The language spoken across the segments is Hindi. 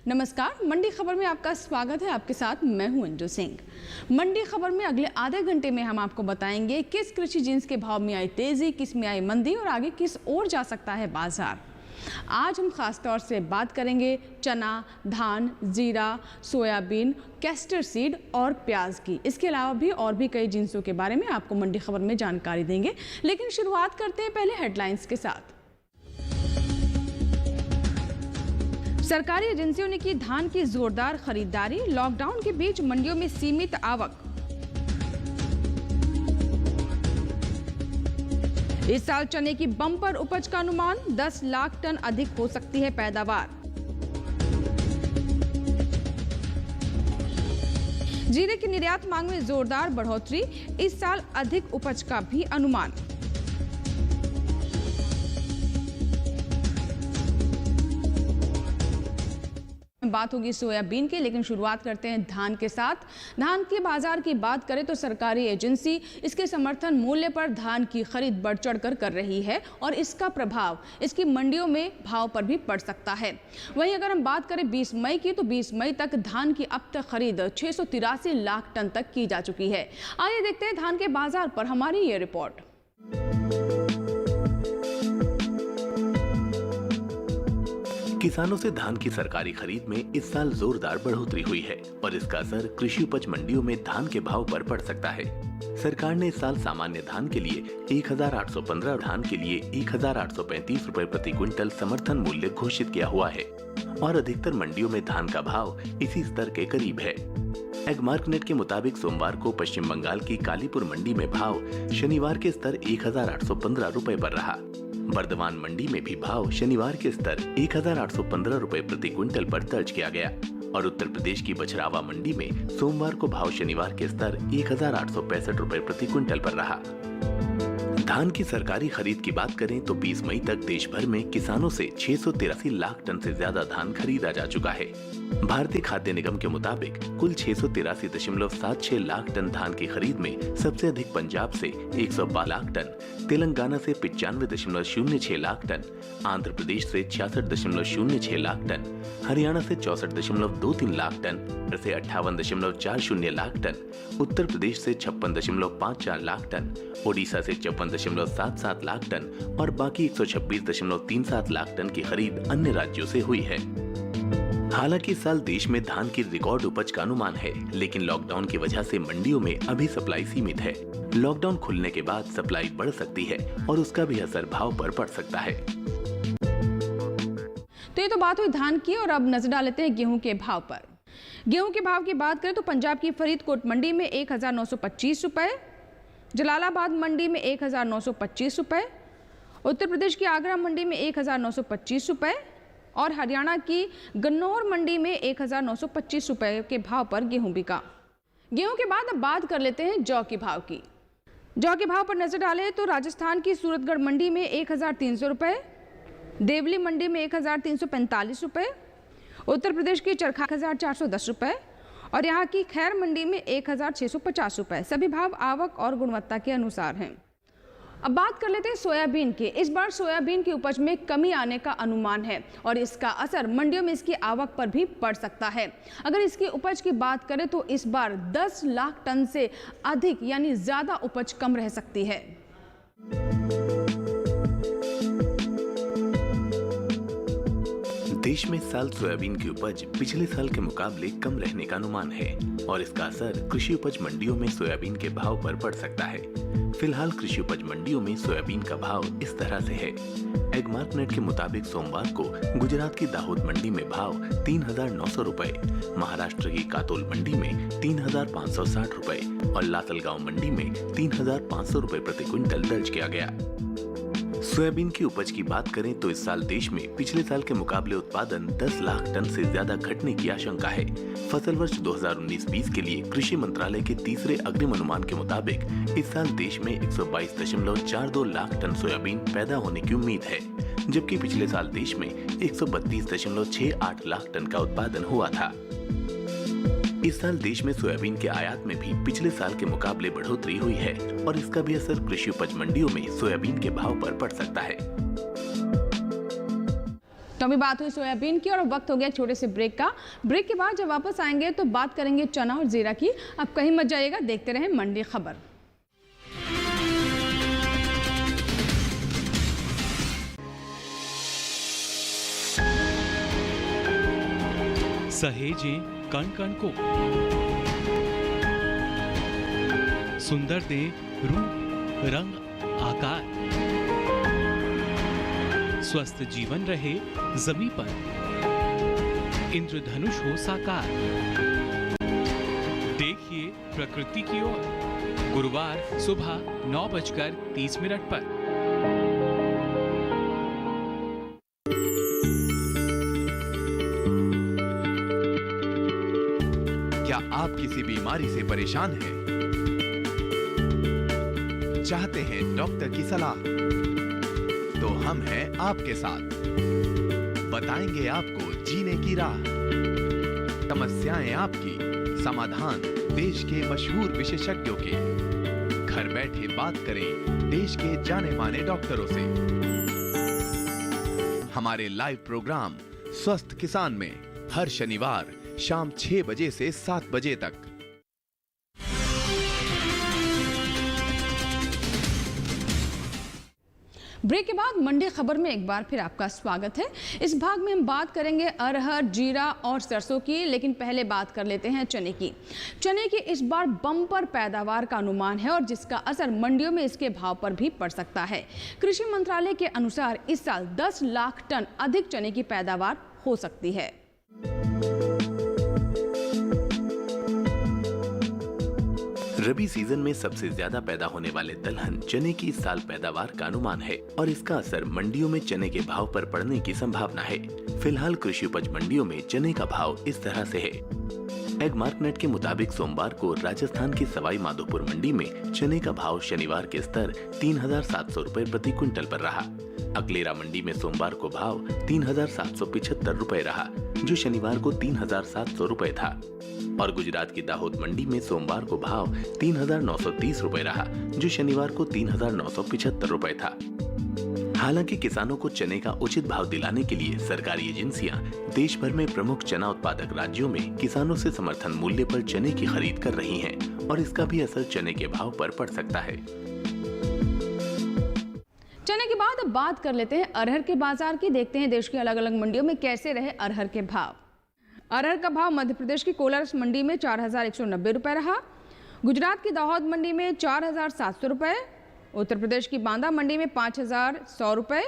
नमस्कार, मंडी खबर में आपका स्वागत है। आपके साथ मैं हूं अंजू सिंह। मंडी खबर में अगले आधे घंटे में हम आपको बताएंगे किस कृषि जिन्स के भाव में आई तेजी, किस में आई मंदी और आगे किस ओर जा सकता है बाजार। आज हम खास तौर से बात करेंगे चना, धान, जीरा, सोयाबीन, कैस्टर सीड और प्याज की। इसके अलावा भी और भी कई जिन्सों के बारे में आपको मंडी खबर में जानकारी देंगे, लेकिन शुरुआत करते हैं पहले हेडलाइंस के साथ। सरकारी एजेंसियों ने की धान की जोरदार खरीदारी, लॉकडाउन के बीच मंडियों में सीमित आवक। इस साल चने की बम्पर उपज का अनुमान, 10 लाख टन अधिक हो सकती है पैदावार। जीरे की निर्यात मांग में जोरदार बढ़ोतरी, इस साल अधिक उपज का भी अनुमान। बात होगी सोयाबीन की, लेकिन शुरुआत करते हैं धान के साथ। धान के बाजार की बात करें तो सरकारी एजेंसी इसके समर्थन मूल्य पर धान की खरीद बढ़ चढ़कर कर रही है और इसका प्रभाव इसकी मंडियों में भाव पर भी पड़ सकता है। वहीं अगर हम बात करें 20 मई की, तो 20 मई तक धान की अब तक खरीद 683 लाख टन तक की जा चुकी है। आइए देखते हैं धान के बाजार पर हमारी ये रिपोर्ट। किसानों से धान की सरकारी खरीद में इस साल जोरदार बढ़ोतरी हुई है और इसका असर कृषि उपज मंडियों में धान के भाव पर पड़ सकता है। सरकार ने इस साल सामान्य धान के लिए 1815, धान के लिए 1835 रुपए प्रति क्विंटल समर्थन मूल्य घोषित किया हुआ है और अधिकतर मंडियों में धान का भाव इसी स्तर के करीब है। एगमार्कनेट के मुताबिक सोमवार को पश्चिम बंगाल की कालीपुर मंडी में भाव शनिवार के स्तर 1815 रुपए पर रहा। बर्दवान मंडी में भी भाव शनिवार के स्तर 1815 रुपए प्रति क्विंटल पर दर्ज किया गया और उत्तर प्रदेश की बछरावा मंडी में सोमवार को भाव शनिवार के स्तर 1865 रुपए प्रति क्विंटल पर रहा। धान की सरकारी खरीद की बात करें तो 20 मई तक देश भर में किसानों से 683 लाख टन से ज्यादा धान खरीदा जा चुका है। भारतीय खाद्य निगम के मुताबिक कुल 683.76 लाख टन धान की खरीद में सबसे अधिक पंजाब से 112 लाख टन, तेलंगाना से 95.06 लाख टन, आंध्र प्रदेश से 66.06 लाख टन, हरियाणा से 64.23 लाख टन, से 58.40 लाख टन, उत्तर प्रदेश से 56.54 लाख टन, ओडिशा से 54.77 लाख टन और बाकी 126.37 लाख टन की खरीद अन्य राज्यों से हुई है। हालांकि इस साल देश में धान की रिकॉर्ड उपज का अनुमान है, लेकिन लॉकडाउन की वजह से मंडियों में अभी सप्लाई सीमित है। लॉकडाउन खुलने के बाद सप्लाई बढ़ सकती है और उसका भी असर भाव पर पड़ सकता है। तो ये तो बात हुई धान की, और अब नजर डाल लेते हैं गेहूं के भाव पर। गेहूं के भाव की बात करें तो पंजाब की फरीदकोट मंडी में 1925 रुपए, जलालाबाद मंडी में 1925 रुपए, उत्तर प्रदेश की आगरा मंडी में 1925 रुपए और हरियाणा की गन्नौर मंडी में 1925 रुपए के भाव पर गेहूं बिका। गेहूं के बाद अब बात कर लेते हैं जौ के भाव की। जौ के भाव पर नजर डालें तो राजस्थान की सूरतगढ़ मंडी में 1300 रुपए, देवली मंडी में 1345 रुपए, उत्तर प्रदेश की चरखा 1410 रुपए और यहाँ की खैर मंडी में 1650 रुपए। सभी भाव आवक और गुणवत्ता के अनुसार हैं। अब बात कर लेते हैं सोयाबीन की। इस बार सोयाबीन की उपज में कमी आने का अनुमान है और इसका असर मंडियों में इसकी आवक पर भी पड़ सकता है। अगर इसकी उपज की बात करें तो इस बार 10 लाख टन से अधिक यानी ज्यादा उपज कम रह सकती है। देश में इस साल सोयाबीन की उपज पिछले साल के मुकाबले कम रहने का अनुमान है और इसका असर कृषि उपज मंडियों में सोयाबीन के भाव पर पड़ सकता है। फिलहाल कृषि उपज मंडियों में सोयाबीन का भाव इस तरह से है। एगमार्कनेट के मुताबिक सोमवार को गुजरात की दाहोद मंडी में भाव 3,900 रुपए, महाराष्ट्र की कातोल मंडी में 3,560 रुपए और लासलगांव मंडी में 3,500 रुपए प्रति क्विंटल दर्ज किया गया। सोयाबीन की उपज की बात करें तो इस साल देश में पिछले साल के मुकाबले उत्पादन 10 लाख टन से ज्यादा घटने की आशंका है। फसल वर्ष 2019-20 के लिए कृषि मंत्रालय के तीसरे अग्रिम अनुमान के मुताबिक इस साल देश में 122.42 लाख टन सोयाबीन पैदा होने की उम्मीद है, जबकि पिछले साल देश में 132.68 लाख टन का उत्पादन हुआ था। इस साल देश में सोयाबीन के आयात में भी पिछले साल के मुकाबले बढ़ोतरी हुई है और इसका भी असर कृषि उपज मंडियों में सोयाबीन के भाव पर पड़ सकता है। तो अभी बात हुई सोयाबीन की और अब वक्त हो गया एक छोटे से ब्रेक का। ब्रेक के बाद जब वापस आएंगे तो बात करेंगे चना और जीरा की। अब कहीं मत जाइएगा, देखते रहें मंडी खबर। सहेजें कण कण को, सुंदर दे रूप रंग आकार, स्वस्थ जीवन रहे जमीन पर, इंद्रधनुष हो साकार। देखिए प्रकृति की ओर, गुरुवार सुबह 9:30 पर। क्या आप किसी बीमारी से परेशान हैं? चाहते हैं डॉक्टर की सलाह? तो हम हैं आपके साथ, बताएंगे आपको जीने की राह। समस्याएं आपकी, समाधान देश के मशहूर विशेषज्ञों के। घर बैठे बात करें देश के जाने माने डॉक्टरों से। हमारे लाइव प्रोग्राम स्वस्थ किसान में हर शनिवार शाम 6 बजे से 7 बजे तक। ब्रेक के बाद मंडी खबर में एक बार फिर आपका स्वागत है। इस भाग में हम बात करेंगे अरहर, जीरा और सरसों की, लेकिन पहले बात कर लेते हैं चने की। चने की इस बार बम्पर पैदावार का अनुमान है और जिसका असर मंडियों में इसके भाव पर भी पड़ सकता है। कृषि मंत्रालय के अनुसार इस साल 10 लाख टन अधिक चने की पैदावार हो सकती है। रबी सीजन में सबसे ज्यादा पैदा होने वाले दलहन चने की इस साल पैदावार का अनुमान है और इसका असर मंडियों में चने के भाव पर पड़ने की संभावना है। फिलहाल कृषि उपज मंडियों में चने का भाव इस तरह से है। एगमार्कनेट के मुताबिक सोमवार को राजस्थान की सवाई माधोपुर मंडी में चने का भाव शनिवार के स्तर 3,700 रुपए प्रति क्विंटल पर रहा। अकलेरा मंडी में सोमवार को भाव 3,775 रुपए रहा, जो शनिवार को 3,700 रुपए था। और गुजरात की दाहोद मंडी में सोमवार को भाव 3,930 रुपए रहा, जो शनिवार को 3,975 रुपए था। हालांकि किसानों को चने का उचित भाव दिलाने के लिए सरकारी एजेंसियां देश भर में प्रमुख चना उत्पादक राज्यों में किसानों से समर्थन मूल्य पर चने की खरीद कर रही हैं और इसका भी असर चने के भाव पर पड़ सकता है। चने के बाद अब बात कर लेते हैं अरहर के बाजार की। देखते हैं देश की अलग अलग मंडियों में कैसे रहे अरहर के भाव। अरहर का भाव मध्य प्रदेश की कोलारस मंडी में 4,190 रुपए रहा, गुजरात की दाहोद मंडी में 4,700 रुपए, उत्तर प्रदेश की बांदा मंडी में 5,100 रुपए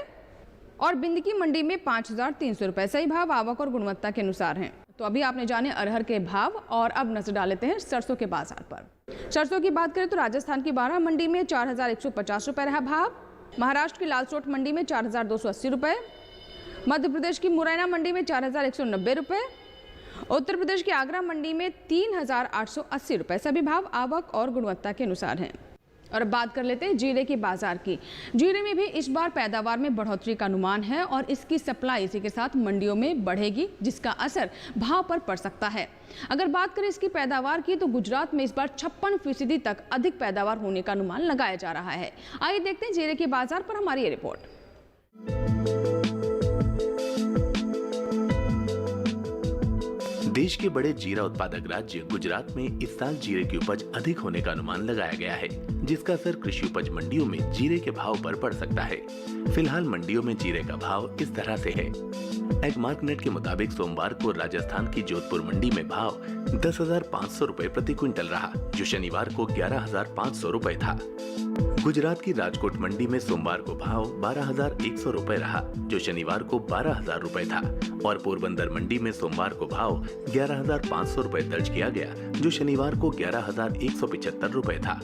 और बिंदकी मंडी में 5,300 रुपए। सही भाव आवक और गुणवत्ता के अनुसार हैं। तो अभी आपने जाने अरहर के भाव और अब नजर डाल लेते हैं सरसों के बाजार पर। सरसों की बात करें तो राजस्थान की बारां मंडी में 4,150 रुपए रहा भाव, महाराष्ट्र की लालसोट मंडी में 4,280 रुपए, मध्य प्रदेश की मुरैना मंडी में 4,190 रुपए, उत्तर प्रदेश की आगरा मंडी में 3,880 रुपए। सभी भाव आवक और गुणवत्ता के अनुसार हैं। और अब बात कर लेते हैं जीरे की बाजार की। जीरे में भी इस बार पैदावार में बढ़ोतरी का अनुमान है और इसकी सप्लाई इसी के साथ मंडियों में बढ़ेगी, जिसका असर भाव पर पड़ सकता है। अगर बात करें इसकी पैदावार की तो गुजरात में इस बार 56% तक अधिक पैदावार होने का अनुमान लगाया जा रहा है। आइए देखते हैं जीरे के बाजार पर हमारी ये रिपोर्ट। देश के बड़े जीरा उत्पादक राज्य गुजरात में इस साल जीरे की उपज अधिक होने का अनुमान लगाया गया है, जिसका असर कृषि उपज मंडियों में जीरे के भाव पर पड़ सकता है। फिलहाल मंडियों में जीरे का भाव इस तरह से है। एगमार्कनेट के मुताबिक सोमवार को राजस्थान की जोधपुर मंडी में भाव 10,500 रुपए प्रति क्विंटल रहा, जो शनिवार को 11,500 रुपए था। गुजरात की राजकोट मंडी में सोमवार को भाव 12,100 रुपए रहा, जो शनिवार को 12,000 रुपए था। और पोरबंदर मंडी में सोमवार को भाव 11,500 रुपए दर्ज किया गया, जो शनिवार को 11,175 रुपए था।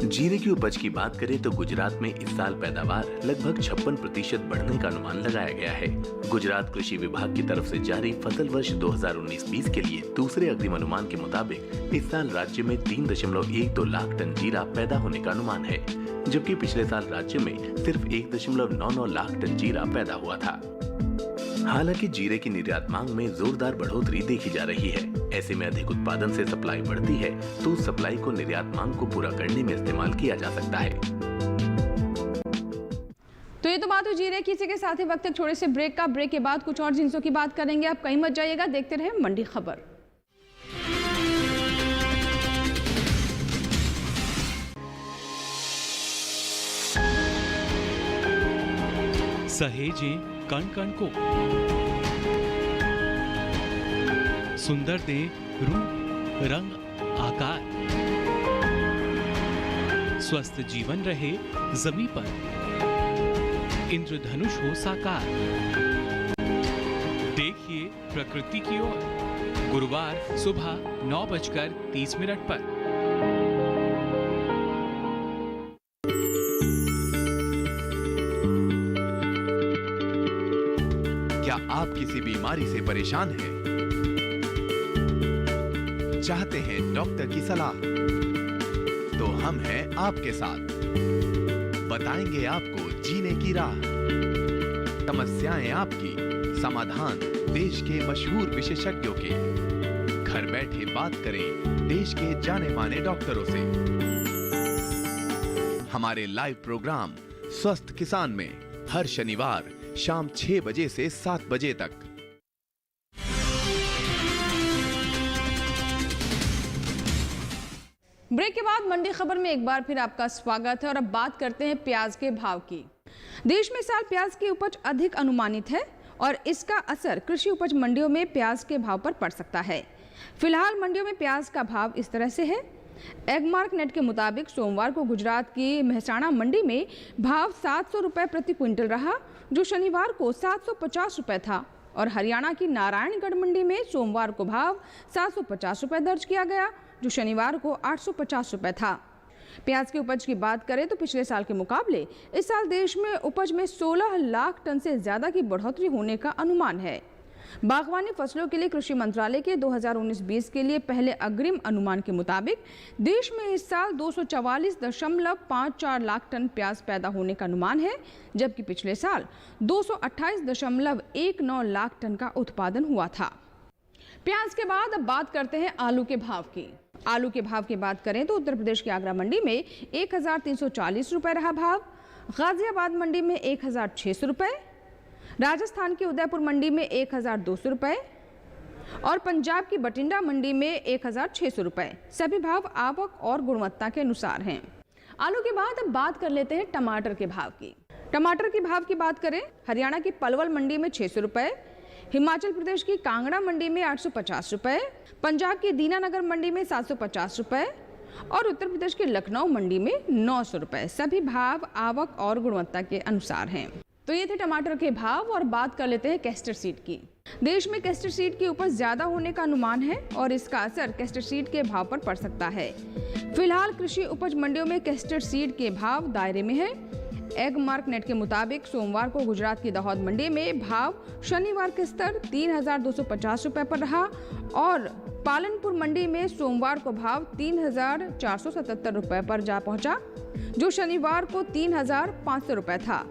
जीरे की उपज की बात करें तो गुजरात में इस साल पैदावार लगभग 56% बढ़ने का अनुमान लगाया गया है। गुजरात कृषि विभाग की तरफ से जारी फसल वर्ष 2019-20 के लिए दूसरे अग्रिम अनुमान के मुताबिक इस साल राज्य में 3.12 लाख टन जीरा पैदा होने का अनुमान है, जबकि पिछले साल राज्य में सिर्फ 1.99 लाख टन जीरा पैदा हुआ था। हालांकि जीरे की निर्यात मांग में जोरदार बढ़ोतरी देखी जा रही है। ऐसे में अधिक उत्पादन से सप्लाई बढ़ती है तो उस सप्लाई को निर्यात मांग को पूरा करने में इस्तेमाल किया जा सकता है। तो ये तो बात हुई जी रहे। किसी के साथ ही वक्त एक छोटे से ब्रेक का। ब्रेक के बाद कुछ और जिनसों की बात करेंगे। आप कहीं मत जाइएगा, देखते रहे मंडी खबर। सहेजें कण कण को, सुंदर दे रूप रंग आकार, स्वस्थ जीवन रहे जमी पर, इंद्रधनुष हो साकार। देखिए प्रकृति की ओर, गुरुवार सुबह 9:30 पर। क्या आप किसी बीमारी से परेशान हैं? चाहते हैं डॉक्टर की सलाह? तो हम हैं आपके साथ। बताएंगे आपको जीने की राह। समस्याएं आपकी, समाधान देश के मशहूर विशेषज्ञों के। घर बैठे बात करें देश के जाने माने डॉक्टरों से। हमारे लाइव प्रोग्राम स्वस्थ किसान में हर शनिवार शाम 6 बजे से 7 बजे तक। ब्रेक के बाद मंडी खबर में एक बार फिर आपका स्वागत है और अब बात करते हैं प्याज के भाव की। देश में इस साल प्याज की उपज अधिक अनुमानित है और इसका असर कृषि उपज मंडियों में प्याज के भाव पर पड़ सकता है। फिलहाल मंडियों में प्याज का भाव इस तरह से है। एगमार्क नेट के मुताबिक सोमवार को गुजरात की मेहसाणा मंडी में भाव 700 रुपए प्रति क्विंटल रहा, जो शनिवार को 750 रुपए था। और हरियाणा की नारायणगढ़ मंडी में सोमवार को भाव 750 रुपए दर्ज किया गया, जो शनिवार को 850 रुपए था। प्याज की उपज की बात करें तो पिछले साल के मुकाबले इस साल देश में उपज में 16 लाख टन से ज्यादा की बढ़ोतरी होने का अनुमान है। बागवानी फसलों के लिए कृषि मंत्रालय के 2019-20 के लिए पहले अग्रिम अनुमान के मुताबिक देश में इस साल 244.54 लाख टन प्याज पैदा होने का अनुमान है, जबकि पिछले साल 228.19 लाख टन का उत्पादन हुआ था। प्याज के बाद अब बात करते हैं आलू के भाव की। आलू के भाव की बात करें तो उत्तर प्रदेश की आगरा मंडी में 1340 रुपए रहा भाव, गाजियाबाद मंडी में 1600 रुपए, राजस्थान की उदयपुर मंडी में 1200 रुपए और पंजाब की बठिंडा मंडी में 1600 रुपए। सभी भाव आवक और गुणवत्ता के अनुसार हैं। आलू के बाद अब बात कर लेते हैं टमाटर के भाव की। टमाटर के भाव की बात करें, हरियाणा की पलवल मंडी में 600 रुपए, हिमाचल प्रदेश की कांगड़ा मंडी में 850 रुपए, पंजाब की दीनानगर मंडी में 750 रुपए और उत्तर प्रदेश की लखनऊ मंडी में 900 रुपए। सभी भाव आवक और गुणवत्ता के अनुसार हैं। तो ये थे टमाटर के भाव और बात कर लेते हैं कैस्टर सीड की। देश में कैस्टर सीड की उपज ज्यादा होने का अनुमान है और इसका असर कैस्टर सीड के भाव पर पड़ सकता है। फिलहाल कृषि उपज मंडियों में कैस्टर सीड के भाव दायरे में है। एगमार्क नेट के मुताबिक सोमवार को गुजरात की दाहोद मंडी में भाव शनिवार के स्तर 3250 रुपए पर रहा और पालनपुर मंडी में सोमवार को भाव 3477 रुपए पर जा पहुंचा, जो शनिवार को 3500 रुपए था।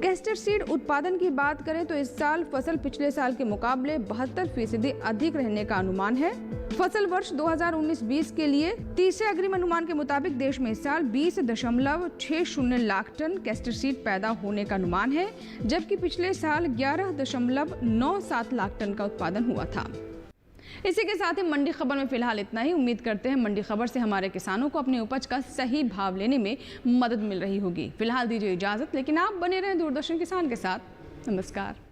कैस्टर सीड उत्पादन की बात करें तो इस साल फसल पिछले साल के मुकाबले 72% अधिक रहने का अनुमान है। फसल वर्ष 2019-20 के लिए तीसरे अग्रिम अनुमान के मुताबिक देश में इस साल 20.60 लाख टन कैस्टर सीड पैदा होने का अनुमान है, जबकि पिछले साल 11.97 लाख टन का उत्पादन हुआ था। इसी के साथ ही मंडी खबर में फिलहाल इतना ही। उम्मीद करते हैं मंडी खबर से हमारे किसानों को अपनी उपज का सही भाव लेने में मदद मिल रही होगी। फिलहाल दीजिए इजाजत, लेकिन आप बने रहें दूरदर्शन किसान के साथ। नमस्कार।